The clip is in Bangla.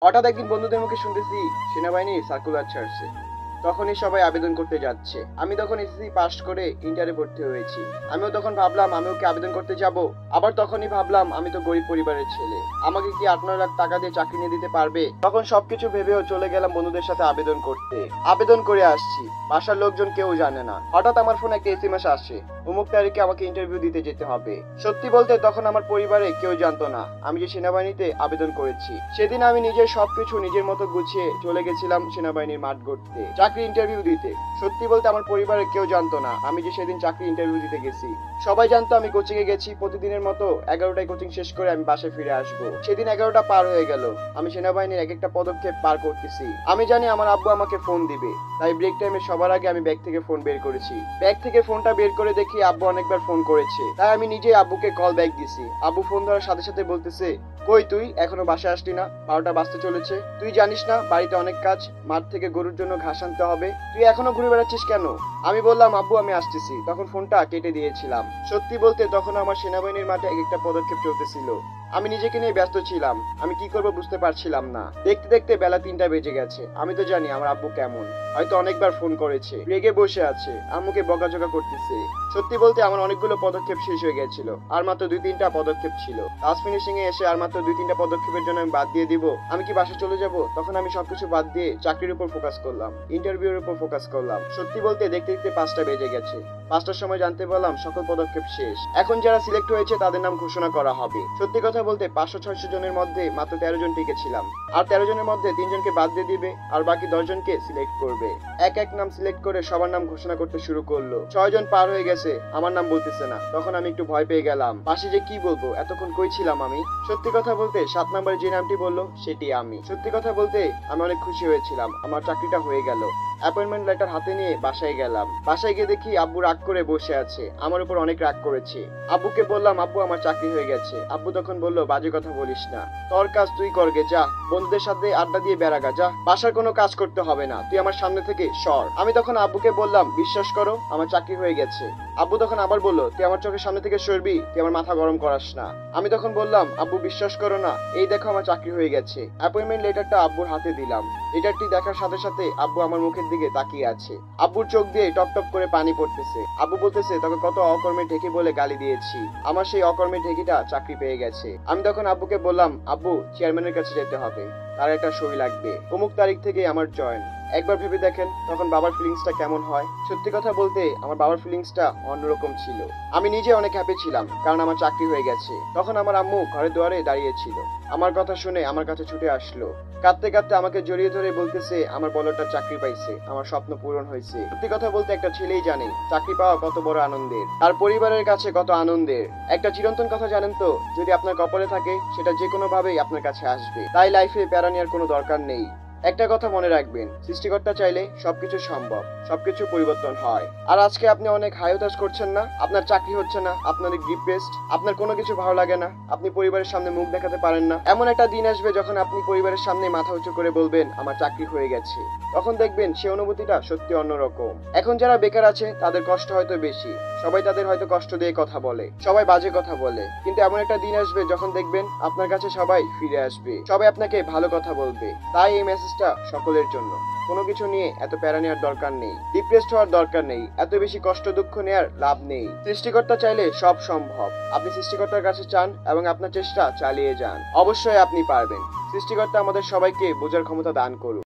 হঠাৎ একদিন বন্ধুদের মুখে শুনতেছি সেনাবাহিনী সার্কুলার ছাড়ছে। তখনই সবাই আবেদন করতে যাচ্ছে। আমি তখন এসএসসি পাস করে ইন্টারে ভর্তি হয়েছি। আমিও তখন ভাবলাম আমিও কি আবেদন করতে যাব। আবার তখনই ভাবলাম আমি তো গরিব পরিবারের ছেলে, আমাকে কি 8-9 লাখ টাকা দিয়ে চাকরি নিয়ে দিতে পারবে। তখন সবকিছু ভেবেও চলে গেলাম বন্ধুদের সাথে আবেদন করতে। আবেদন করে আসছি, বাসার লোকজন কেউ জানে না। হঠাৎ আমার ফোনে একটা এসএমএস আসে, অমুক তারিখে আমাকে ইন্টারভিউ দিতে যেতে হবে। সত্যি বলতে তখন আমার পরিবারে কেউ জানতো না আমি যে সেনাবাহিনীতে আবেদন করেছি। সেদিন আমি নিজের সবকিছু নিজের মতো গুছিয়ে চলে গেছিলাম সেনাবাহিনীর মাঠ গড়তে, চাকরি ইন্টারভিউ দিতে। সত্যি বলতে আমার পরিবারে কেউ জানতো না আমি যে সেদিন চাকরি ইন্টারভিউ দিতে গেছি। সবাই জানতো আমি কোচিং এ গেছি, প্রতিদিনের মতো 11টায় কোচিং শেষ করে আমি বাসায় ফিরে আসবো। সেদিন 11টা পার হয়ে গেল, আমি সেনাবাহিনীর এক একটা পদক্ষেপ পার করতেছি। আমি জানি আমার আব্বু আমাকে ফোন দিবে, তাই ব্রেক টাইমে সবার আগে আমি ব্যাগ থেকে ফোন বের করেছি। ব্যাগ থেকে ফোনটা বের করে দেখি আব্বু অনেকবার ফোন করেছে, তাই আমি নিজেই আব্বুকে কল ব্যাক দিছি। আব্বু ফোন ধরার সাথে সাথে বলতেছে, কই তুই এখনো বাসায় আসলি না? 12টা বাজতে চলেছে, তুই জানিস না বাড়িতে অনেক কাজ, মাঠ থেকে গরুর জন্য ঘাস আনতে হবে, তুই এখনো ঘুরে বেড়াচ্ছিস কেন? আমি বললাম আব্বু আমি আসতেছি, তখন ফোনটা কেটে দিয়েছিলাম। সত্যি বলতে তখন আমার সেনাবাহিনীর মাঠে এক একটা পদক্ষেপ চলতেছিল। আমি নিজেকে নিয়ে ব্যস্ত ছিলাম, আমি কি করব বুঝতে পারছিলাম না। দেখতে দেখতে বেলা 3টা বেজে গেছে। আমি তো জানি আমার আব্বু কেমন, হয়তো অনেকবার ফোন করেছে, রেগে বসে আছে, আম্মুকে বকাঝকা করতেছে। সত্যি বলতে আমার অনেকগুলো পদক্ষেপ শেষ হয়ে গেছিল, আর মাত্র 2-3টা পদক্ষেপ ছিল। কাজ ফিনিশিং এ এসে আর মাত্র 2-3টা পদক্ষেপের জন্য আমি বাদ দিয়ে দিব, আমি কি বাসা চলে যাব? তখন আমি সবকিছু বাদ দিয়ে চাকরির উপর ফোকাস করলাম, ইন্টারভিউর উপর ফোকাস করলাম। সত্যি বলতে দেখতে দেখতে 5টা বেজে গেছে। 5টার সময় জানতে পারলাম সকল পদক্ষেপ শেষ, এখন যারা সিলেক্ট হয়েছে তাদের নাম ঘোষণা করা হবে। সত্যি কথা বলতে 500-600 জনের মধ্যে মাত্র 13 জন টিকে ছিলাম, আর 13 জনের মধ্যে 3 জনকে বাদ দিয়ে দিবে, আর বাকি 10 জনকে সিলেক্ট করবে। এক এক নাম সিলেক্ট করে সবার নাম ঘোষণা করতে শুরু করলো। 6 জন পার হয়ে গেছে, আমার নাম বলতেছে না। তখন আমি একটু ভয় পেয়ে গেলাম, পাশে যে কি বলবো, এতক্ষণ কই ছিলাম আমি। সত্যি কথা বলতে 7 নম্বরে যে নামটি বললো সেটি আমি। সত্যি কথা বলতে আমি অনেক খুশি হয়েছিলাম, আমার চাকরিটা হয়ে গেল। অ্যাপয়েন্টমেন্ট লেটার হাতে নিয়ে বাসায় গেলাম। বাসায় গিয়ে দেখি আব্বু রাগ করে বসে আছে, আমার উপর অনেক রাগ করেছে। আব্বুকে বললাম আব্বু আমার চাকরি হয়ে গেছে। আব্বু তখন বলল বাজে কথা বলিস না, তোর কাজ তুই করগে, যা বন্ধুদের সাথে আড্ডা দিয়ে বেড়াগা, যা বাসার কোনো কাজ করতে হবে না, তুই আমার সামনে থেকে সর। আমি তখন আব্বুকে বললাম বিশ্বাস করো আমার চাকরি হয়ে গেছে। আব্বু তখন আবার বলল তুই আমার চোখের সামনে থেকে সরবি, তুই আমার মাথা গরম করাস না। আমি তখন বললাম আব্বু বিশ্বাস করো না, এই দেখো আমার চাকরি হয়ে গেছে। অ্যাপয়েন্টমেন্ট লেটারটা আব্বুর হাতে দিলাম। লেটারটি দেখার সাথে সাথে আব্বু আমার মুখের দিকে তাকিয়ে আছে, আব্বুর চোখ দিয়ে টপ টপ করে পানি পড়তেছে। আব্বু বলতেছে তোকে কত অকর্মের ঢেকি বলে গালি দিয়েছি, আমার সেই অকর্মের ঢেকিটা চাকরি পেয়ে গেছে। আমি তখন আব্বুকে বললাম আব্বু চেয়ারম্যানের কাছে যেতে হবে, তার একটা সই লাগবে, অমুক তারিখ থেকে আমার জয়েন। একবার ভেবে দেখেন তখন বাবার ফিলিংসটা কেমন হয়। সত্যি কথা বলতে আমার বাবার ফিলিংসটা অন্যরকম ছিল। আমি নিজে অনেক হ্যাপি ছিলাম কারণ আমার চাকরি হয়ে গেছে। তখন আমার আম্মু ঘরের দুয়ারে দাঁড়িয়েছিল, আমার কথা শুনে আমার কাছে ছুটে আসলো, কাঁদতে কাঁদতে আমাকে জড়িয়ে ধরে বলতেছে আমার বলটা চাকরি পাইছে, আমার স্বপ্ন পূরণ হয়েছে। সত্যি কথা বলতে একটা ছেলেই জানে চাকরি পাওয়া কত বড় আনন্দের, আর পরিবারের কাছে কত আনন্দের। একটা চিরন্তন কথা জানেন তো, যদি আপনার কপালে থাকে সেটা যে কোনো ভাবেই আপনার কাছে আসবে। তাই লাইফে প্যারা নেওয়ার কোনো দরকার নেই। একটা কথা মনে রাখবেন, সৃষ্টিকর্তা চাইলে সবকিছু সম্ভব, সবকিছু পরিবর্তন হয়। আর আজকে আপনি অনেক হাই হতাশ করছেন না, আপনার চাকরি হচ্ছে না, আপনার ডিপ্রেসড, আপনার কোনো কিছু ভালো লাগে না, আপনি পরিবারের সামনে মুখ দেখাতে পারেন না। এমন একটা দিন আসবে যখন আপনি পরিবারের সামনে মাথা উঁচু করে বলবেন আমার চাকরি হয়ে গেছে। তখন দেখবেন সে অনুভূতিটা সত্যি অন্যরকম। এখন যারা বেকার আছে তাদের কষ্ট হয়তো বেশি, সবাই তাদের হয়তো কষ্ট দিয়ে কথা বলে, সবাই বাজে কথা বলে, কিন্তু এমন একটা দিন আসবে যখন দেখবেন আপনার কাছে সবাই ফিরে আসবে, সবাই আপনাকে ভালো কথা বলবে। তাই এই মেসেজটা সকলের জন্য, কোনো কিছু নিয়ে এত প্যারা নেওয়ার দরকার নেই, ডিপ্রেসড হওয়ার দরকার নেই, এত বেশি কষ্ট দুঃখ নেওয়ার লাভ নেই। সৃষ্টিকর্তা চাইলে সব সম্ভব। আপনি সৃষ্টিকর্তার কাছে চান এবং আপনার চেষ্টা চালিয়ে যান, অবশ্যই আপনি পারবেন। সৃষ্টিকর্তা আমাদের সবাইকে বোঝার ক্ষমতা দান করুন।